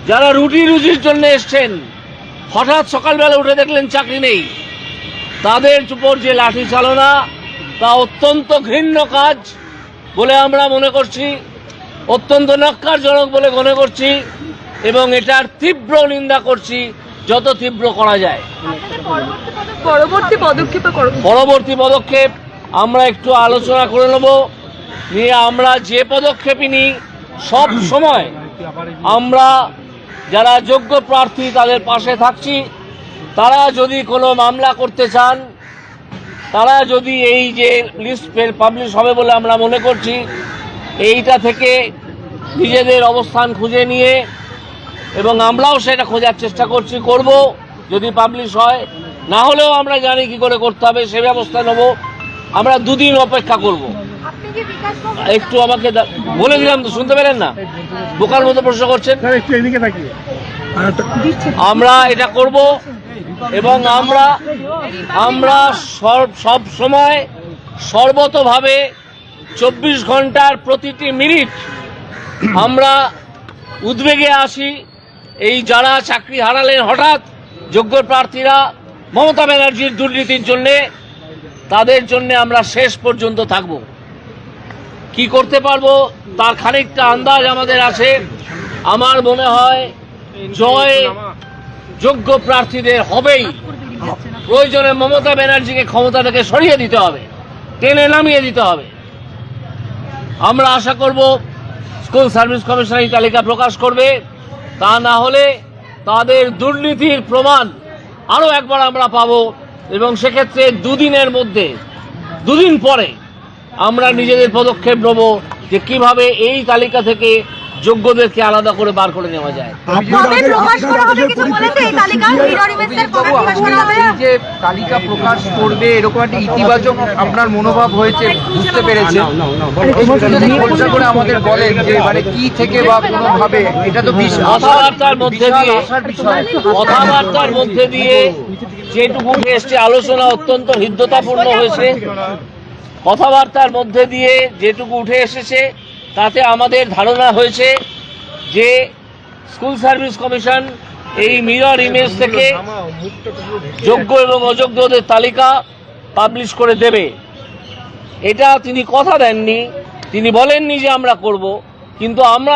যারা রুটি রুজির জন্য এসছেন, হঠাৎ সকালবেলা উঠে দেখলেন চাকরি নেই, তাদের উপর যে লাঠি চালনা, তা অত্যন্ত ঘৃণ্য কাজ বলে আমরা মনে করছি, অত্যন্ত ন্যক্কারজনক বলে মনে করছি এবং এটার তীব্র নিন্দা করছি, যত তীব্র করা যায়। পরবর্তী পদক্ষেপ আমরা একটু আলোচনা করে নেব, নিয়ে আমরা যে পদক্ষেপই নিই সব সময় আমরা যারা যোগ্য প্রার্থী তাদের পাশে থাকছি। তারা যদি কোনো মামলা করতে চান, তারা যদি এই যে লিস্ট পাবলিশ হবে বলে আমরা মনে করছি, এইটা থেকে নিজেদের অবস্থান খুঁজে নিয়ে, এবং আমরাও সেটা খোঁজার চেষ্টা করব, যদি পাবলিশ হয়, না হলেও আমরা জানি কি করে করতে হবে, সে ব্যবস্থা নেব। আমরা দুদিন অপেক্ষা করব। একটু আমাকে বলে দিলাম তো, শুনতে পেলেন না? বোকার মতো প্রশ্ন করছেন। আমরা এটা করব এবং আমরা সব সময় সর্বতভাবে 24 ঘন্টার প্রতিটি মিনিট আমরা উদ্বেগে আসি। এই যারা চাকরি হারালেন হঠাৎ যোগ্য প্রার্থীরা মমতা ব্যানার্জির দুর্নীতির জন্যে, তাদের জন্য আমরা শেষ পর্যন্ত থাকব। কি করতে পারবো তার খানিকটা আন্দাজ আমাদের আছে। আমার মনে হয় জয় যোগ্য প্রার্থীদের হবেই। প্রয়োজনে মমতা ব্যানার্জিকে ক্ষমতা থেকে সরিয়ে দিতে হবে, টেনে নামিয়ে দিতে হবে। আমরা আশা করব স্কুল সার্ভিস কমিশন এই তালিকা প্রকাশ করবে, তা না হলে তাদের দুর্নীতির প্রমাণ আরও একবার আমরা পাবো, এবং সেক্ষেত্রে দুদিন পরে আমরা নিজেদের পদক্ষেপ নেব যে কিভাবে এই তালিকা থেকে যোগ্যদেরকে আলাদা করে বার করে নেওয়া যায়। যে তালিকা প্রকাশ করবে এরকম একটা ইতিবাচক আপনার মনোভাব হয়েছে, বুঝতে পেরেছে, যদি খোলসা করে আমাদের বলেন যে মানে কি থেকে বা কোনোভাবে এটা তো কথাবার্তার মধ্যে দিয়ে যেটুকু এসছে আলোচনা অত্যন্ত হৃদ্যতাপূর্ণ হয়েছে। কথাবার্তার মধ্যে দিয়ে যেটুকু উঠে এসেছে তাতে আমাদের ধারণা হয়েছে যে স্কুল সার্ভিস কমিশন এই মিরর ইমেজ থেকে যোগ্য এবং অযোগ্যদের তালিকা পাবলিশ করে দেবে। এটা তিনি কথা দেননি, তিনি বলেননি যে আমরা করব, কিন্তু আমরা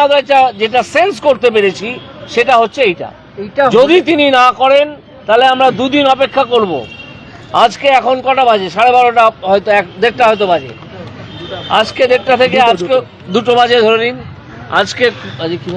যেটা সেন্স করতে পেরেছি সেটা হচ্ছে এইটা। যদি তিনি না করেন তাহলে আমরা দুদিন অপেক্ষা করব। আজকে এখন কটা বাজে? 12:30, হয়তো 1-1:30 হয়তো বাজে। আজকে 1:30 থেকে আজকে 2টো বাজে ধরে নিন। আজকে কি